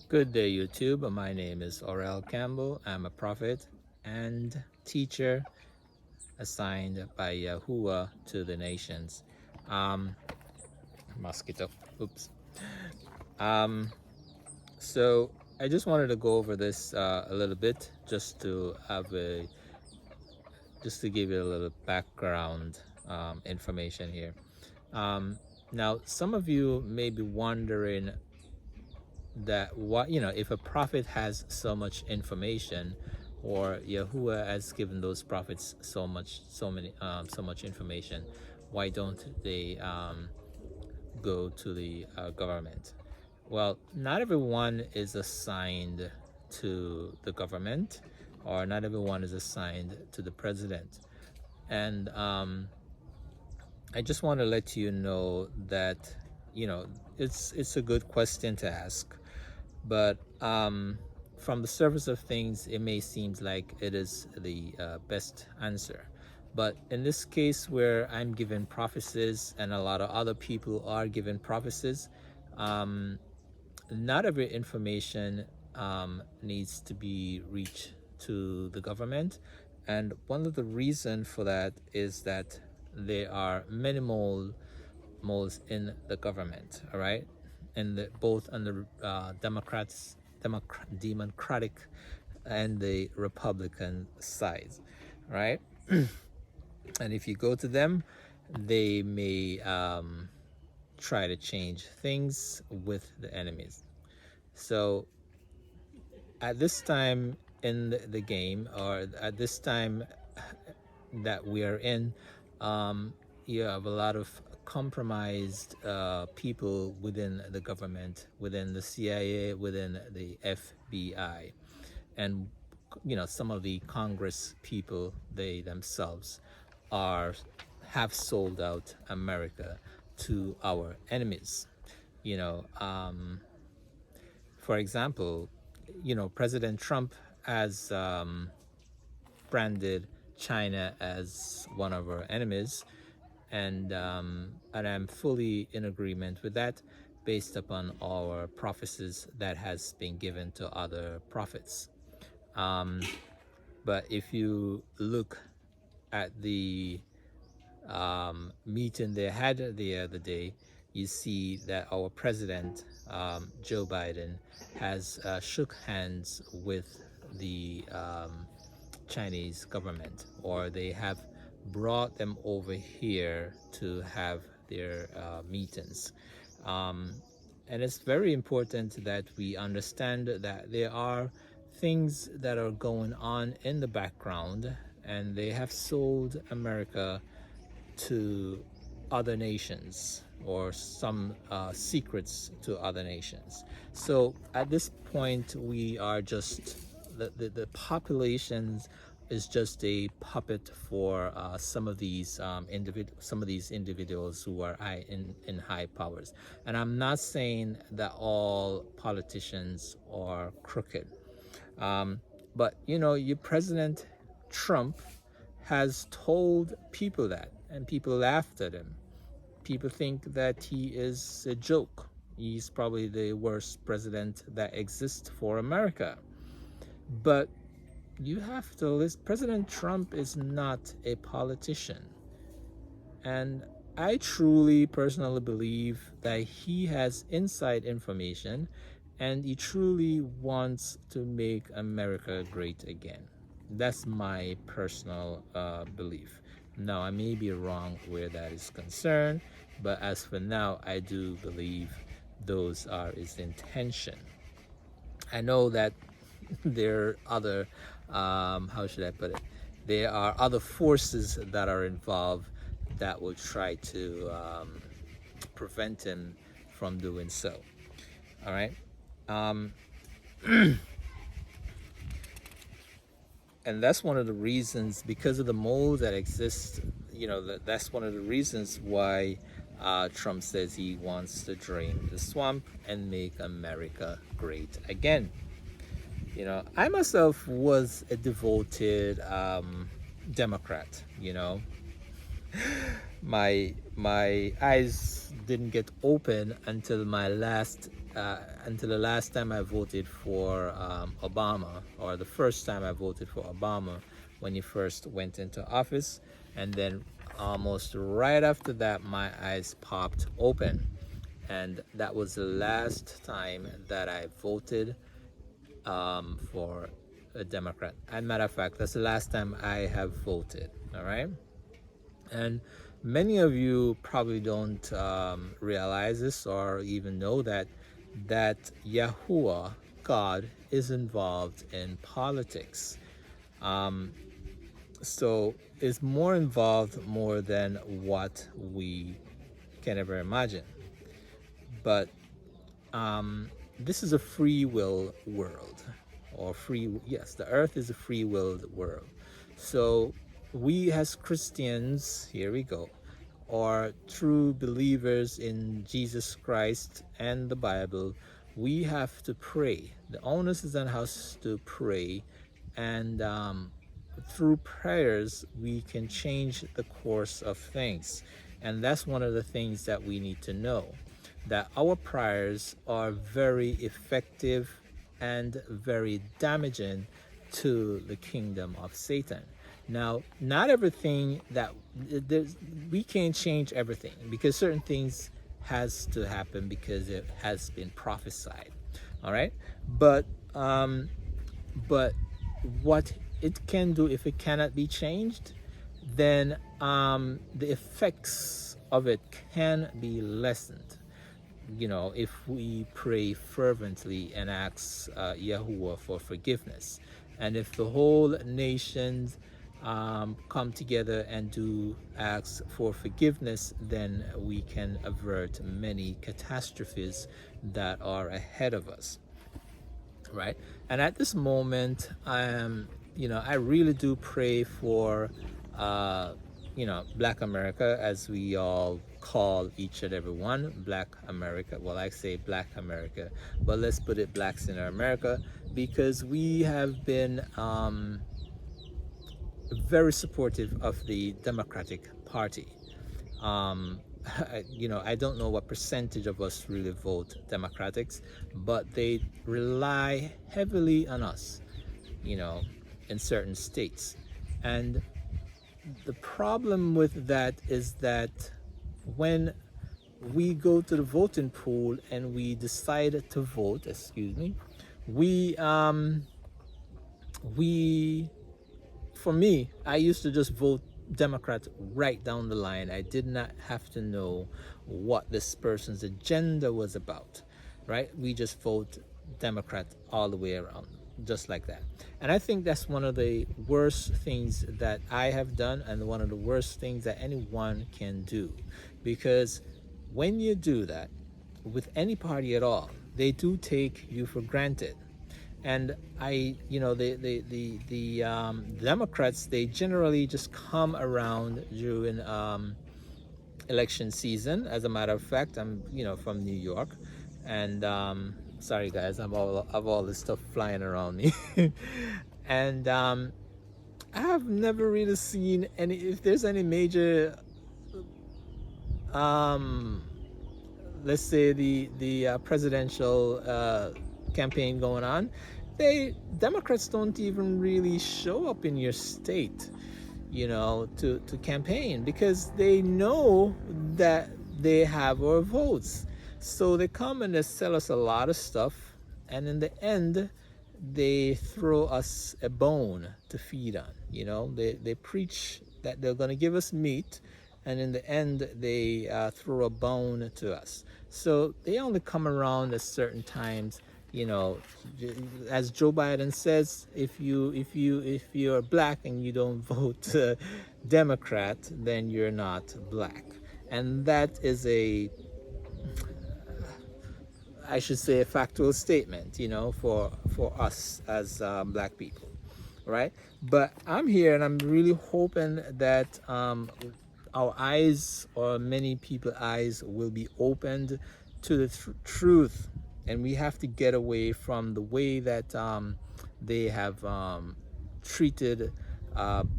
Good day, YouTube. My name is Aurel Campbell. I'm a prophet and teacher assigned by Yahuwah to the nations. Um, Mosquito. Oops. Um, so I just wanted to go over this a little bit, just to give you a little background information here. Um, Now, some of you may be wondering that if a prophet has so much information, or Yahuwah has given those prophets so much information, why don't they go to the government? Well, not everyone is assigned to the government, or not everyone is assigned to the president. And I just want to let you know that it's a good question to ask, but from the surface of things, it may seem like it is the best answer. But in this case, where I'm given prophecies and a lot of other people are given prophecies, um, not every information needs to be reached to the government. And one of the reasons for that is that there are many moles in the government, all right? And both on the Democratic and the Republican sides, right? And if you go to them, they may try to change things with the enemies. So at this time in the game, or at this time that we are in, you have a lot of compromised people within the government, within the CIA, within the FBI, and some of the Congress people, they themselves are have sold out America to our enemies. You know, for example, President Trump has branded China as one of our enemies, and I'm fully in agreement with that, based upon our prophecies that has been given to other prophets. But if you look at the meeting they had the other day, you see that our president, Joe Biden, has shook hands with the Chinese government, or they have brought them over here to have their meetings. And it's very important that we understand that there are things that are going on in the background, and they have sold America to other nations, or some secrets to other nations. So at this point, we are just the populations is just a puppet for some of these individuals who are in high powers. And I'm not saying that all politicians are crooked, but your President Trump has told people that, and people laughed at him. People think that he is a joke. He's probably the worst president that exists for America. But you have to listen. President Trump is not a politician. And I truly, personally believe that he has inside information, and he truly wants to make America great again. That's my personal belief. Now, I may be wrong where that is concerned, but as for now, I do believe those are his intention. I know that there are other, how should I put it? There are other forces that are involved that will try to prevent him from doing so. All right. And that's one of the reasons, because of the mold that exists, that's one of the reasons why Trump says he wants to drain the swamp and make America great again. I myself was a devoted Democrat. My eyes didn't get open until my last until the last time I voted for Obama, or the first time I voted for Obama when he first went into office. And then almost right after that, my eyes popped open. And that was the last time that I voted for a Democrat. And matter of fact, that's the last time I have voted. All right. And many of you probably don't realize this or even know that Yahuwah, God, is involved in politics. So it's more involved more than what we can ever imagine. But this is a free will world, or yes, the earth is a free willed world. So we as Christians, here we go, are true believers in Jesus Christ and the Bible. We have to pray. The onus is on us to pray, and through prayers we can change the course of things. And that's one of the things that we need to know, that our prayers are very effective and very damaging to the kingdom of Satan. Now, not everything that we can't change everything, because certain things has to happen because it has been prophesied. All right, but what it can do, if it cannot be changed, then the effects of it can be lessened. If we pray fervently and ask Yahuwah for forgiveness, and if the whole nation come together and do ask for forgiveness, then we can avert many catastrophes that are ahead of us, right? And at this moment, I really do pray for Black America, as we all call each and every one Black America. Well, I say Black America, but let's put it Blacks in America, because we have been very supportive of the Democratic Party. I don't know what percentage of us really vote Democrats, but they rely heavily on us, in certain states. And the problem with that is that when we go to the voting pool and we decide to vote, for me, I used to just vote Democrat right down the line. I did not have to know what this person's agenda was about, right? We just vote Democrat all the way around, just like that. And I think that's one of the worst things that I have done, and one of the worst things that anyone can do, because when you do that with any party at all, they do take you for granted. And the Democrats, they generally just come around during election season. As a matter of fact, I'm from New York, and sorry guys, I've all this stuff flying around me, and I have never really seen any. If there's any major, let's say the presidential campaign going on, Democrats don't even really show up in your state, to campaign, because they know that they have our votes. So they come and they sell us a lot of stuff, and in the end, they throw us a bone to feed on. They preach that they're going to give us meat, and in the end, they throw a bone to us. So they only come around at certain times. As Joe Biden says, if you're black and you don't vote Democrat, then you're not black. And that is I should say, a factual statement, for us as black people, right? But I'm here, and I'm really hoping that our eyes, or many people's eyes, will be opened to the truth. And we have to get away from the way that they have treated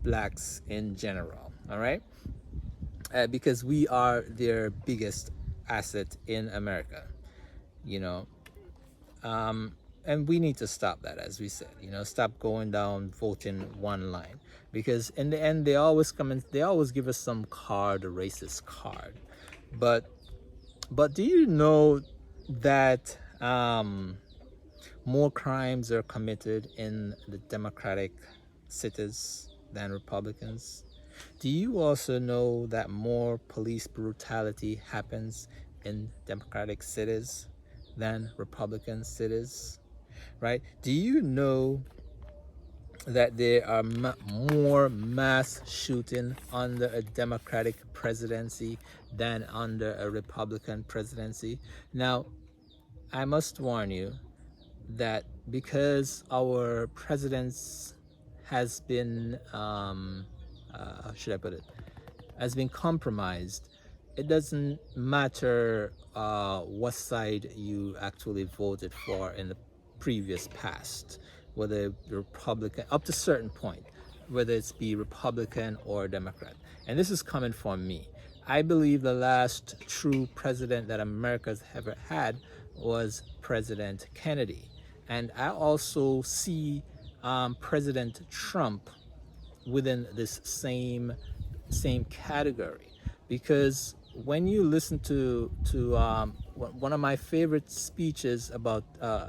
blacks in general, all right? Because we are their biggest asset in America, And we need to stop that, as we said. Stop going down voting one line, because in the end they always come and they always give us some card, a racist card. But do you know that more crimes are committed in the Democratic cities than Republicans? Do you also know that more police brutality happens in Democratic cities than Republican cities? Right? Do you know that there are more mass shooting under a Democratic presidency than under a Republican presidency? Now, I must warn you that because our presidents has been, how should I put it, has been compromised, it doesn't matter what side you actually voted for in the previous past, whether Republican, up to a certain point, whether it's be Republican or Democrat. And this is coming from me. I believe the last true president that America's ever had was President Kennedy. And I also see President Trump within this same category, because when you listen to one of my favorite speeches about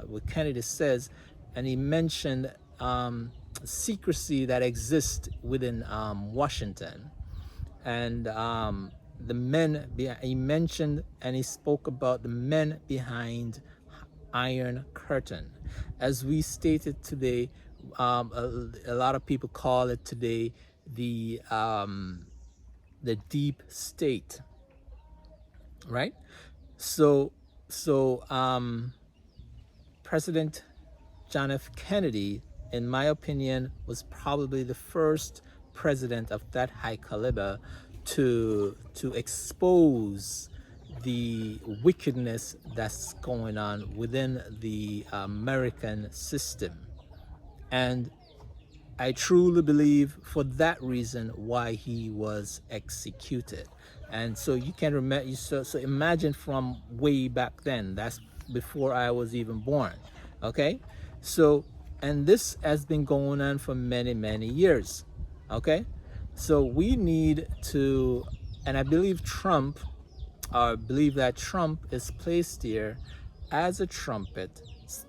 what Kennedy says, and he mentioned secrecy that exists within Washington, and the men he mentioned, and he spoke about the men behind Iron Curtain. As we stated today, a lot of people call it today the deep state, right? So President John F. Kennedy, in my opinion, was probably the first president of that high caliber to expose the wickedness that's going on within the American system. And I truly believe for that reason why he was executed. And so you can remember, so imagine from way back then, that's before I was even born, okay? So, and this has been going on for many, many years, okay? So we need to, and I believe that Trump is placed here as a trumpet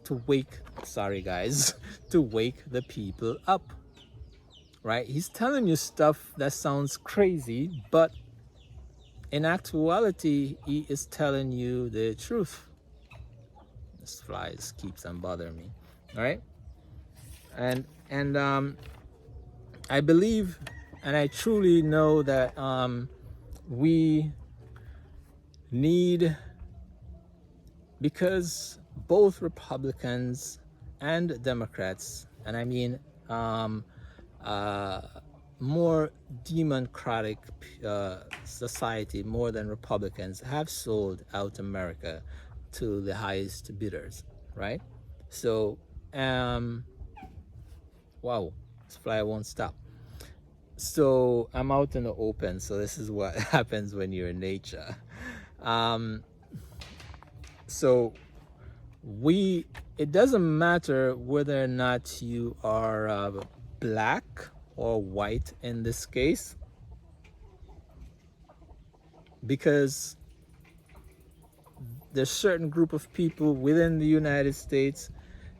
to wake, sorry guys, to wake the people up, right? He's telling you stuff that sounds crazy, but in actuality, he is telling you the truth. This fly keeps on bothering me, all right? And I believe, and I truly know that we need, because both Republicans and Democrats, and I mean more democratic society more than Republicans, have sold out America to the highest bidders, right? So wow, this fly won't stop. So I'm out in the open, so this is what happens when you're in nature. So it doesn't matter whether or not you are black or white in this case, because there's certain group of people within the United States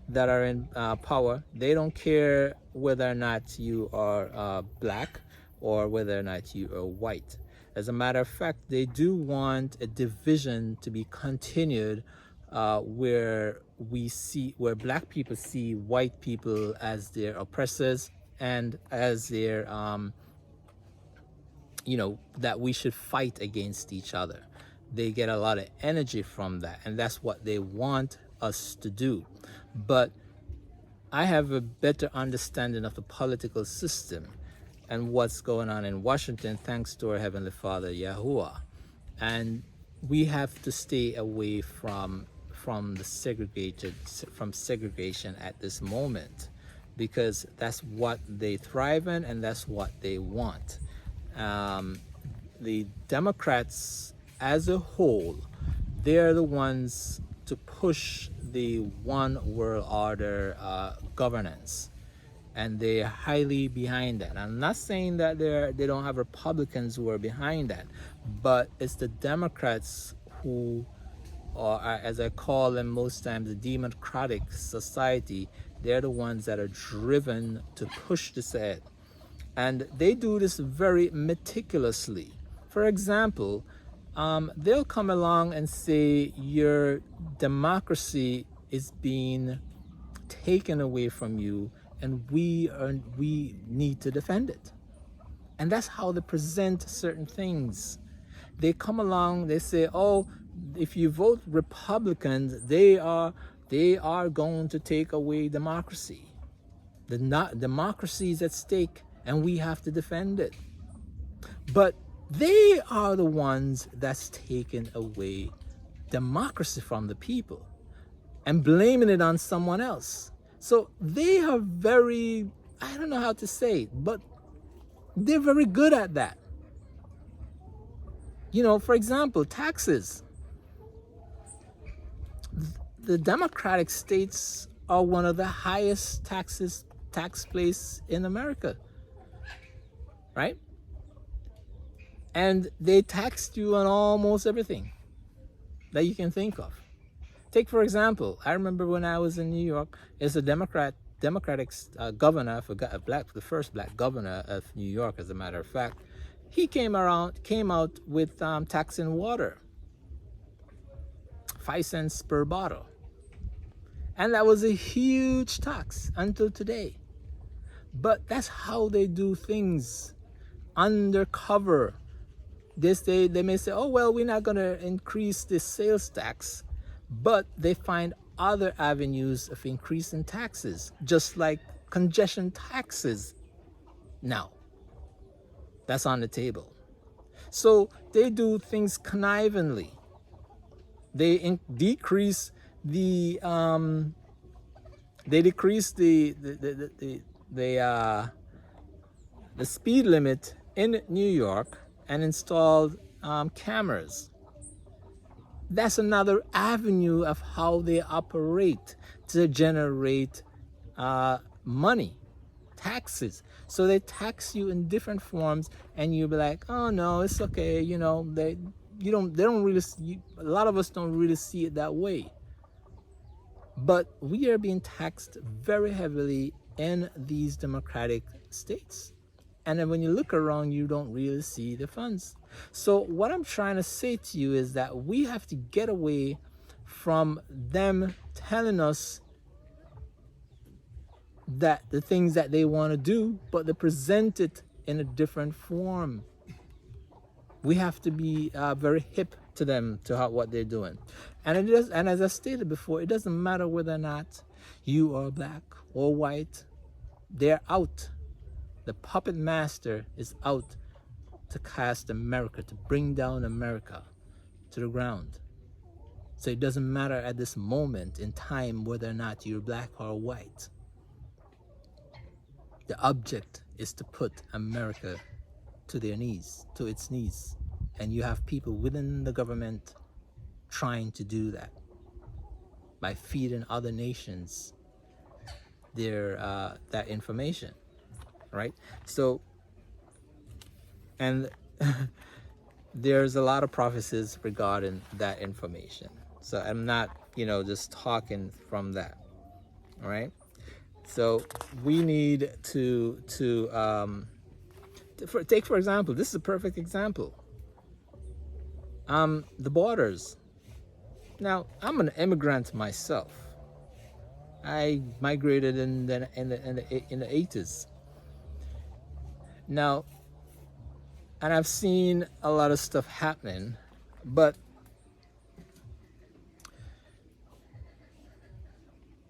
that are in power. They don't care whether or not you are black or whether or not you are white. As a matter of fact, they do want a division to be continued, where black people see white people as their oppressors and as their that we should fight against each other. They get a lot of energy from that, and that's what they want us to do. But I have a better understanding of the political system and what's going on in Washington, thanks to our Heavenly Father, Yahuwah. And we have to stay away from segregation at this moment, because that's what they thrive in and that's what they want. The Democrats as a whole, they're the ones to push the one world order governance, and they're highly behind that. I'm not saying that they don't have Republicans who are behind that, but it's the Democrats who, or as I call them most times, the democratic society. They're the ones that are driven to push this ahead, and they do this very meticulously. For example, they'll come along and say your democracy is being taken away from you, and we need to defend it. And that's how they present certain things. They come along, they say, oh, if you vote Republicans, they are going to take away democracy. Democracy is at stake, and we have to defend it. But they are the ones that's taken away democracy from the people and blaming it on someone else. So they are very, I don't know how to say it, but they're very good at that. You know, for example, taxes. The Democratic states are one of the highest tax place in America, right? And they taxed you on almost everything that you can think of. Take, for example, I remember when I was in New York, there's a Democratic governor, I forgot, the first black governor of New York, as a matter of fact. He came out with taxing water, 5 cents per bottle. And that was a huge tax until today. But that's how they do things undercover. They may say, oh, well, we're not going to increase the sales tax, but they find other avenues of increasing taxes, just like congestion taxes now. That's on the table. So they do things connivingly. They decrease the speed limit in New York and installed cameras. That's another avenue of how they operate to generate money, taxes. So they tax you in different forms, and you'll be like, oh no, it's okay. You know, they don't really see, a lot of us don't really see it that way. But we are being taxed very heavily in these democratic states. And then when you look around, you don't really see the funds. So what I'm trying to say to you is that we have to get away from them telling us that the things that they want to do, but they present it in a different form. We have to be very hip to them, to what they're doing. And as I stated before, it doesn't matter whether or not you are black or white. They're out. The puppet master is out to cast America, to bring down America to the ground. So it doesn't matter at this moment in time whether or not you're black or white. The object is to put America to their knees, to its knees. And you have people within the government trying to do that by feeding other nations their that information, right? So, and there's a lot of prophecies regarding that information. So I'm not, just talking from that, all right? So we need to take, for example, this is a perfect example. The borders. Now, I'm an immigrant myself. I migrated in the 80s. Now, and I've seen a lot of stuff happening, but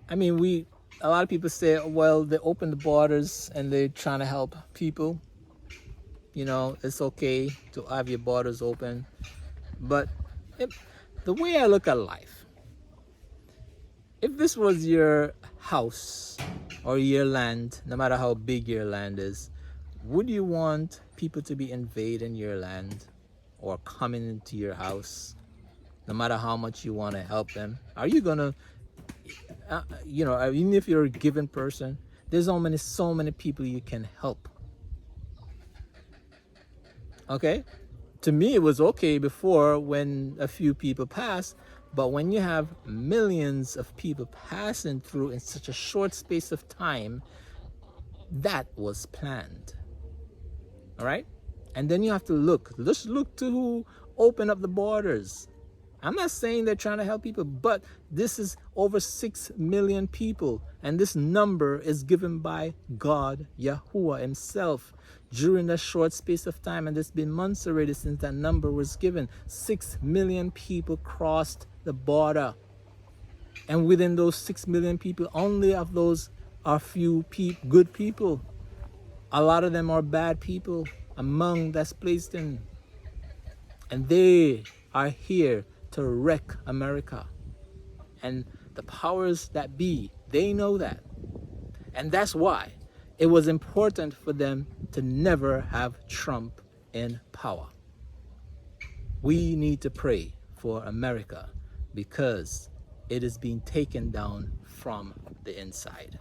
I mean, a lot of people say, well, they open the borders and they're trying to help people. It's okay to have your borders open. But the way I look at life, if this was your house or your land, no matter how big your land is, would you want people to be invading your land or coming into your house, no matter how much you want to help them? Are you going to even if you're a given person, there's so many people you can help. Okay? To me, it was okay before when a few people passed, but when you have millions of people passing through in such a short space of time, that was planned. All right? And then you have to just look to who opened up the borders. I'm not saying they're trying to help people, but this is over 6 million people. And this number is given by God, Yahuwah himself, during that short space of time. And it's been months already since that number was given. 6 million people crossed the border. And within those 6 million people, only of those are few good people. A lot of them are bad people among that's placed in. And they are here to wreck America. And the powers that be, they know that. And that's why it was important for them to never have Trump in power. We need to pray for America because it is being taken down from the inside.